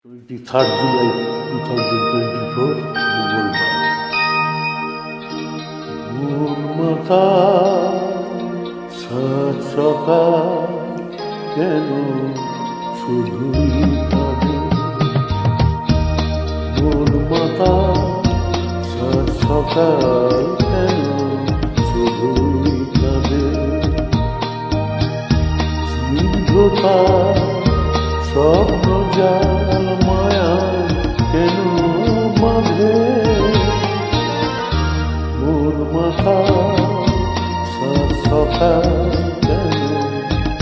23rd July 2024 মঙ্গলবার। মোর মাথা সাত সকাল কেন শুধুই কাঁদে, মোর মাথা সাত সকাল কেন শুধুই কাঁদে। স্নিগ্ধতা স্বপ্ন জাল মায়া কেন বাঁধে, মোর মাথা সাত সকাল কেন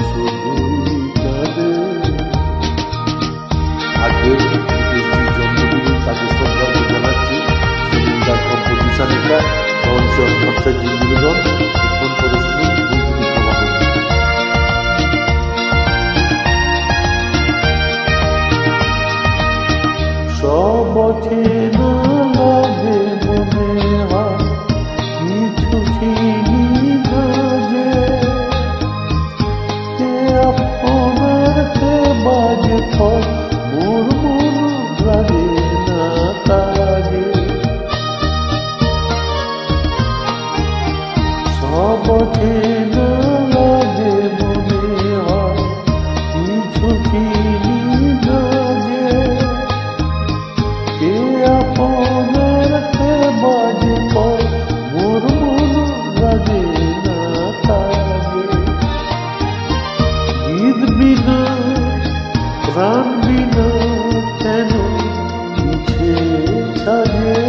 শুধুই কাঁদে। আজকের জন্মদিনে তাকে শ্রদ্ধা জানাচ্ছি। সিঙ্গার কম্পোজিশনটা অঞ্চল ভট্টাচার্য নিবেদন উত্তম করে শুনুন। সব অচেনা লাগে মনে হয়, কিছু চিনি না যে কে আপনার কে বাজে ফল, মোর মন লাগে না কাজে। সব অচেনা লাগে মনে হয়, কিছু চিনি না যে কে আপনার কে বাজে পর, মোর মন লাগে না কাজে। গীত বিনা প্রাণ বিনা কেন মিছে সাজে,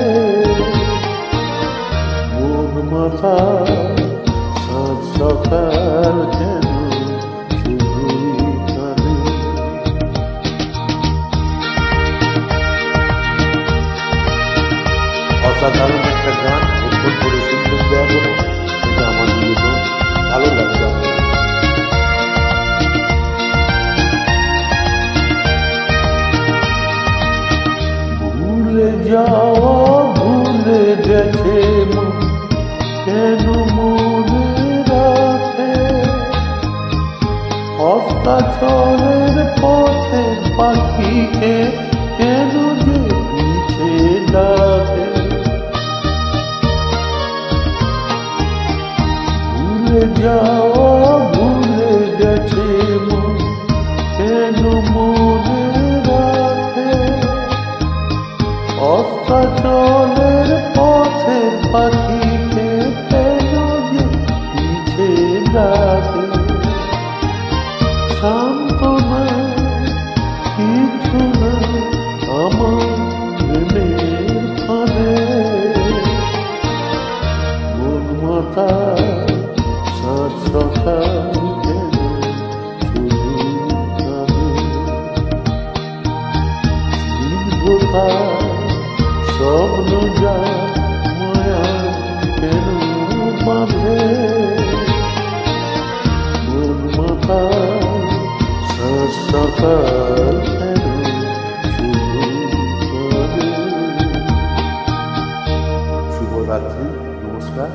মন মাথা সাত সকাল কেন শুধুই কাঁদে। অসাধারণ একটা গান উত্তর করে সুন্দর দেওয়া হলো, এটা আমার নিবেদন। ভালো লাগবে। ভুলে যাওয়া ভুলে গেছে মন, কেন মনে রাখে হস্তাচলের পথে পাখিকে কেন যে পিছে ডাকে। ভুলে যাওয়া ভুলে গেছে মন, কেন মনে রাখে অস্তাচলের পথে পাখিকে কেন যে পিছে ডাকে। সান্ত্বনা কিছু না আমার প্রেমের ফাঁদে, মন মাথা সাত সকাল কেন শুধুই কাঁদে। স্নিগ্ধতা স্বপ্ন যা মায়া কেন বাঁধে, মন মাথা সাত সকাল কেন শুধুই কাঁদে। শুভরাত্রি, নমস্কার।